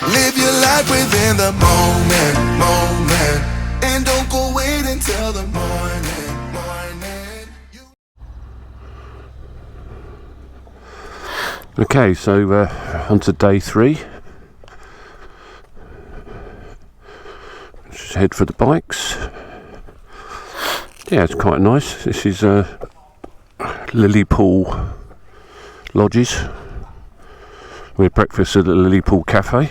Live your life within the moment, and don't go wait until the morning. Okay, so on to day 3. Just head for the bikes. Yeah, it's quite nice. This is Lilypool Lodges. We had breakfast at the Lilypool Cafe.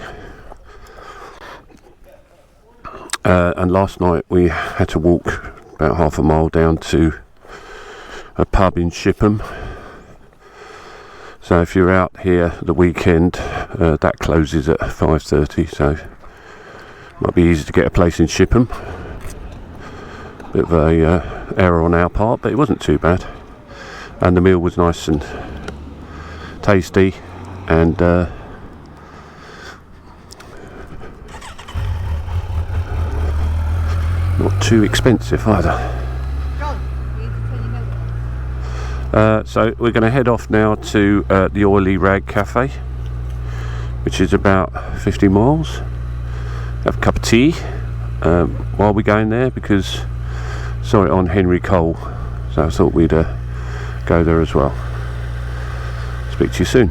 And last night we had to walk about half a mile down to a pub in Shipham. So if you're out here the weekend, that closes at 5:30, so might be easy to get a place in Shipham. Bit of a error on our part, but it wasn't too bad. And the meal was nice and tasty, and not too expensive either. So we're going to head off now to the Oily Rag Cafe, which is about 50 miles. Have a cup of tea while we're going there, because I saw it on Henry Cole, so I thought we'd go there as well. Speak to you soon.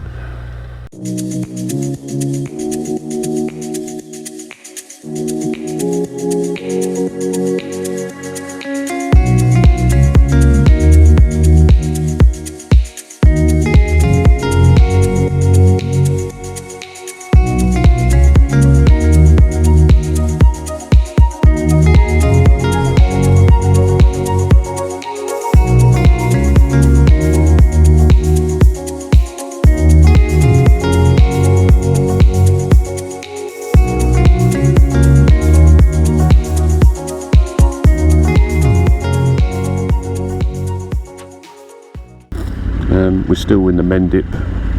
We're still in the Mendip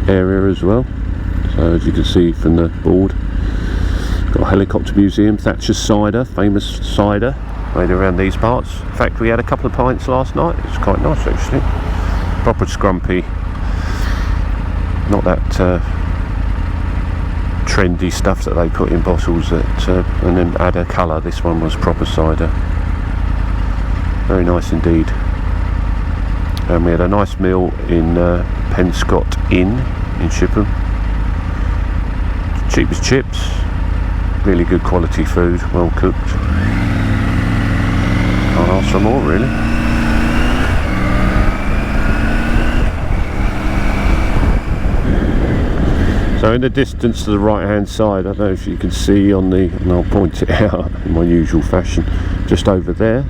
area as well, so as you can see from the board, got a helicopter museum, Thatcher's cider, famous cider made around these parts. In fact, we had a couple of pints last night. It's quite nice actually, proper scrumpy, not that trendy stuff that they put in bottles that and then add a colour. This one was proper cider, very nice indeed. And we had a nice meal in Penscott Inn in Shipham. Cheap as chips, really good quality food, well cooked. Can't ask for more really. So in the distance to the right hand side, I don't know if you can see on the, and I'll point it out in my usual fashion, just over there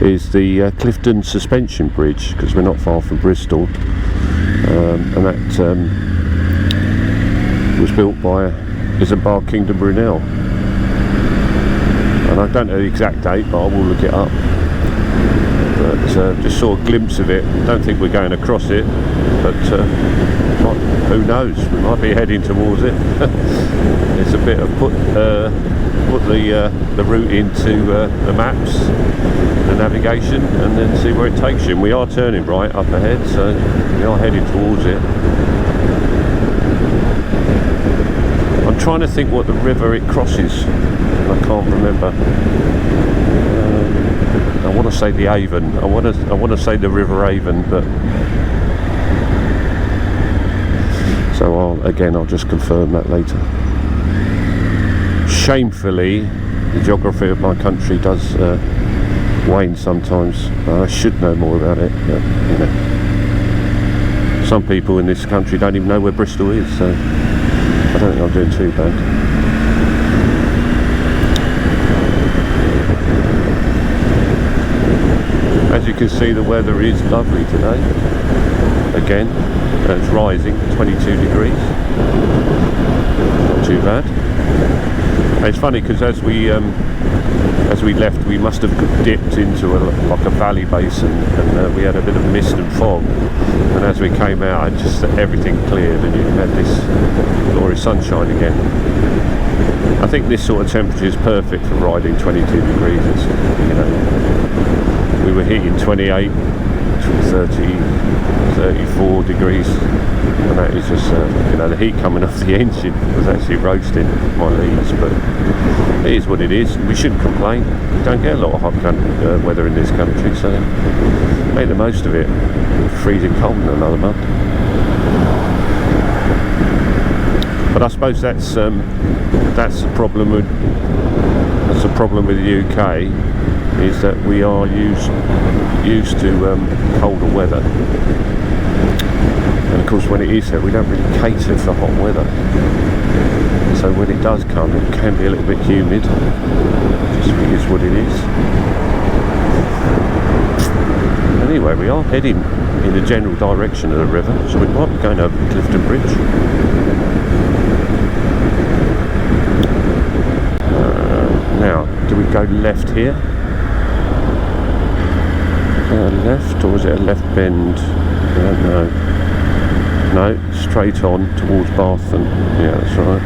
is the Clifton Suspension Bridge, because we're not far from Bristol, and that was built by Isambard Kingdom Brunel, and I don't know the exact date, but I will look it up. But just saw a glimpse of it. Don't think we're going across it, but who knows, we might be heading towards it. It's a bit of put the route into the maps, the navigation, and then see where it takes you. And we are turning right up ahead, so we are heading towards it. I'm trying to think what the river it crosses, and I can't remember. I want to say the Avon. I want to say the River Avon, but so I'll just confirm that later. Shamefully, the geography of my country does wane sometimes. I should know more about it, but you know, some people in this country don't even know where Bristol is, so I don't think I'm doing too bad. As you can see, the weather is lovely today. Again, it's rising, 22 degrees. Not too bad. And it's funny because as we left, we must have dipped into like a valley basin, and we had a bit of mist and fog. And as we came out, everything cleared, and you had this glorious sunshine again. I think this sort of temperature is perfect for riding 22 degrees. It's, you know, we were hitting 28, 30, 34 degrees, and that is just you know, the heat coming off the engine was actually roasting my leads, but it is what it is. We shouldn't complain. We don't get a lot of hot weather in this country, so make the most of it. Freezing cold in another month. But I suppose that's the problem with the UK, is that we are used to colder weather, and of course when it is here, we don't really cater for hot weather. So when it does come, it can be a little bit humid. Just is what it is. Anyway, we are heading in the general direction of the river, so we might be going over the Clifton Bridge. Now, do we go left here? Left, or is it a left bend? I don't know. No, straight on towards Bath, and yeah, that's right.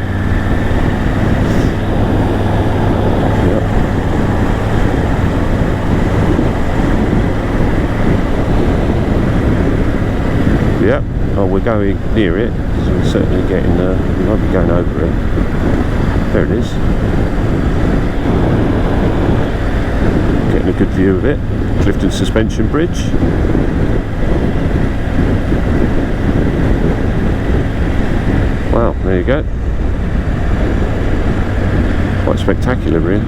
Yep. Oh, we're going near it, so we're certainly getting. We might be going over it. There it is. Getting a good view of it. Clifton Suspension Bridge. Wow, there you go. Quite spectacular, really.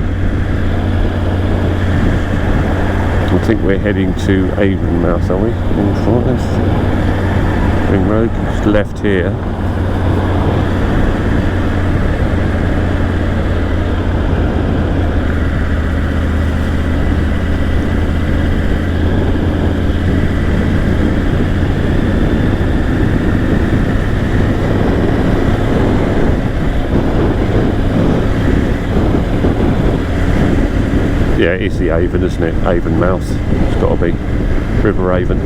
I think we're heading to Avonmouth, are we? Ring Road, just left here. Yeah, it's the Avon, isn't it? Avonmouth. It's got to be. River Avon.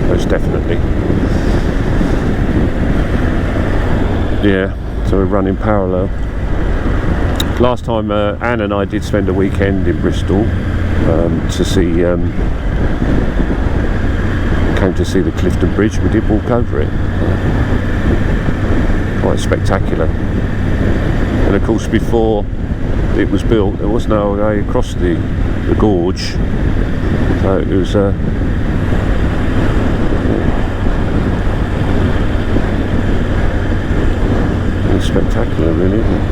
Most definitely. Yeah, so we're running parallel. Last time Anne and I did spend a weekend in Bristol to see, came to see the Clifton Bridge. We did walk over it. Quite spectacular. And of course before it was built, there was no way across the gorge, so it was spectacular, really, isn't it?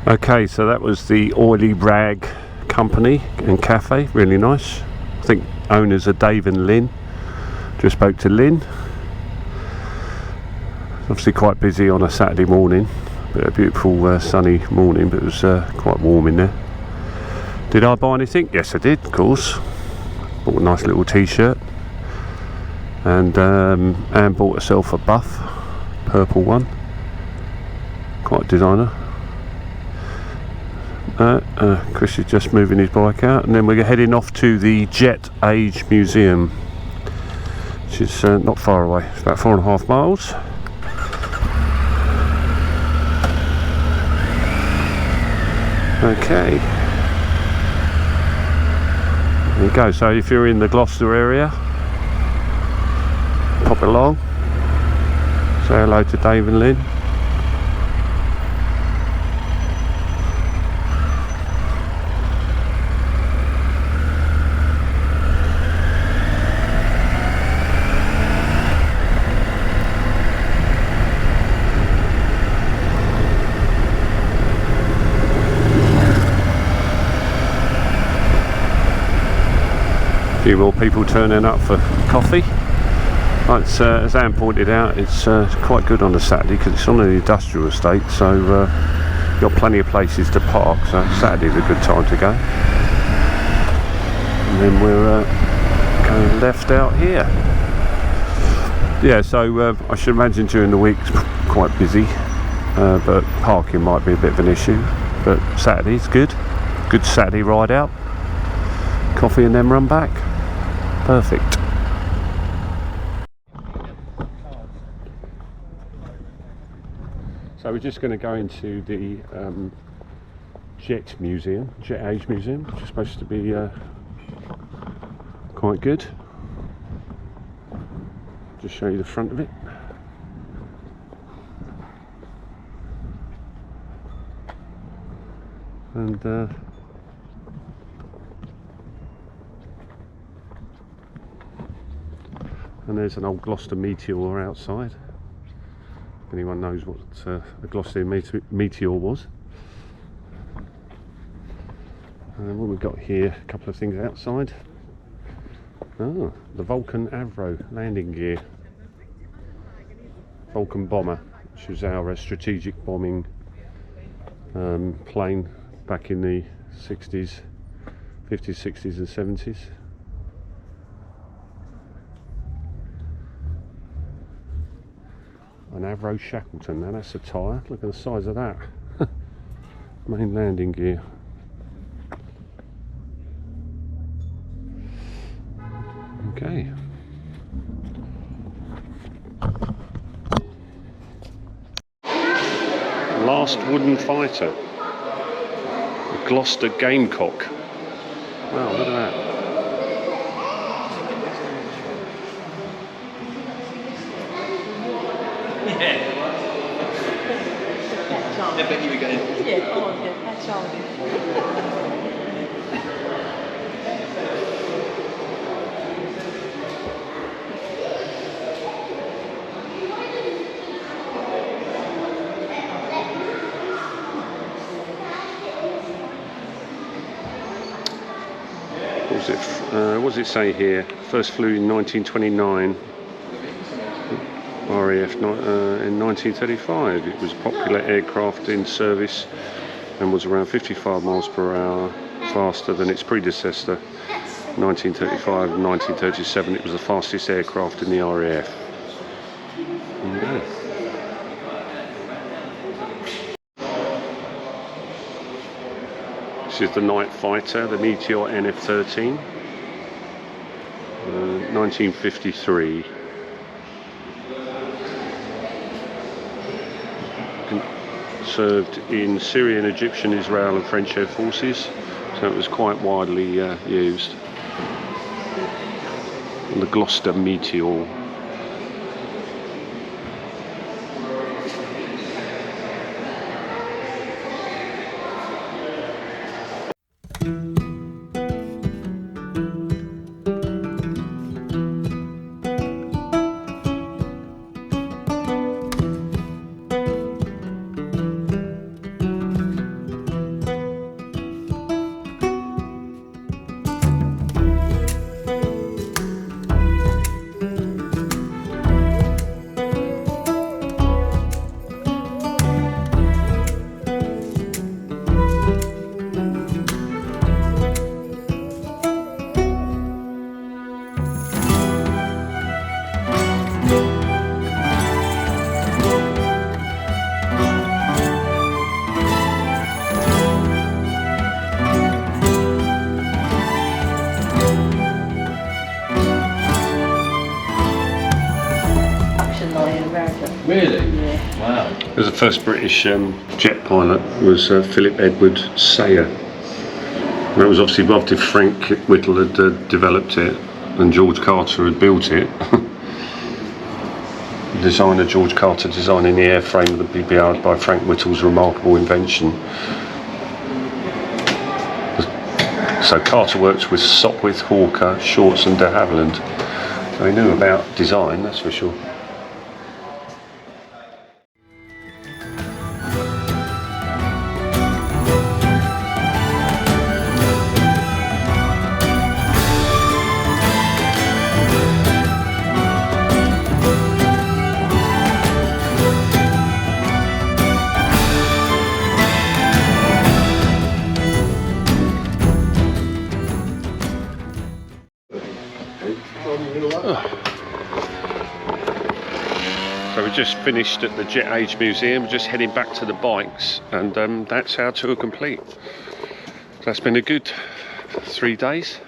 Okay, so that was the Oily Rag Company and Cafe, really nice. I think owners are Dave and Lynn. Just spoke to Lynn. Obviously quite busy on a Saturday morning, but a beautiful sunny morning, but it was quite warm in there. Did I buy anything? Yes I did, of course. Bought a nice little t-shirt, and Anne bought herself a buff, purple one, quite designer. Chris is just moving his bike out, and then we're heading off to the Jet Age Museum, which is not far away. It's about 4.5 miles. Okay, there you go. So if you're in the Gloucester area, pop along, say hello to Dave and Lynn. A few more people turning up for coffee. It's, as Anne pointed out, it's quite good on a Saturday because it's on an industrial estate, so you've got plenty of places to park, so Saturday's a good time to go. And then we're going left out here. Yeah, so I should imagine during the week it's quite busy, but parking might be a bit of an issue, but Saturday's good. Good Saturday ride out, coffee and then run back. Perfect. So we're just going to go into the Jet Museum, Jet Age Museum, which is supposed to be quite good. Just show you the front of it. And there's an old Gloucester meteor outside. If anyone knows what a Gloucester meteor was. And what we've got here, a couple of things outside. Oh, the Vulcan Avro landing gear. Vulcan bomber, which was our strategic bombing plane back in the 60s, 50s, 60s and 70s. An Avro Shackleton, now that's a tyre, look at the size of that. Main landing gear. Okay. Last wooden fighter. The Gloucester Gamecock. Wow, look at that. I bet you were going. Yeah, oh yeah, that's all. What does it say here? First flew in 1929. RAF in 1935. It was a popular aircraft in service and was around 55 miles per hour faster than its predecessor. 1935 and 1937 it was the fastest aircraft in the RAF. Okay. This is the night fighter, the Meteor NF-13, 1953. Served in Syrian, Egyptian, Israel and French air forces, so it was quite widely used. And the Gloucester Meteor. Really? Yeah. Wow. It was the first British jet pilot was Philip Edward Sayer. And it was obviously after Frank Whittle had developed it and George Carter had built it. designer George Carter designing the airframe of the BBR by Frank Whittle's remarkable invention. So Carter worked with Sopwith, Hawker, Shorts and de Havilland. So he knew about design, that's for sure. So we just finished at the Jet Age Museum, just heading back to the bikes, and that's our tour complete. That's been a good 3 days,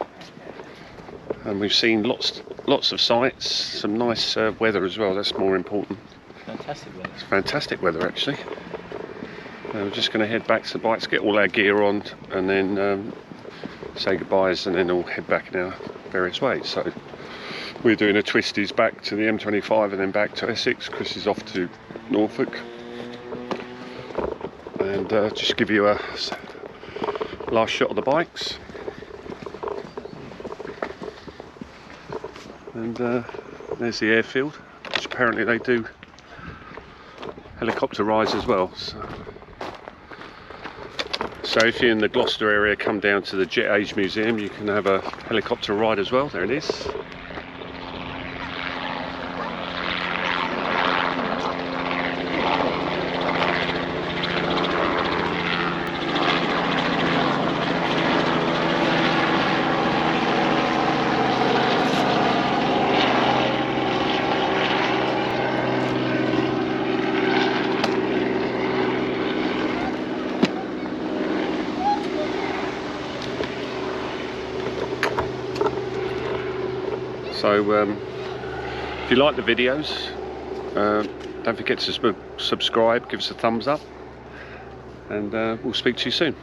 and we've seen lots of sights, some nice weather as well. That's more important. Fantastic weather. It's fantastic weather actually. We're just going to head back to the bikes, get all our gear on, and then say goodbyes, and then all head back in our various ways. So we're doing a twisties back to the M25 and then back to Essex. Chris is off to Norfolk, and just give you a last shot of the bikes, and there's the airfield, which apparently they do helicopter rides as well. So if you're in the Gloucester area, come down to the Jet Age Museum, you can have a helicopter ride as well. There it is. So if you like the videos, don't forget to subscribe, give us a thumbs up, and we'll speak to you soon.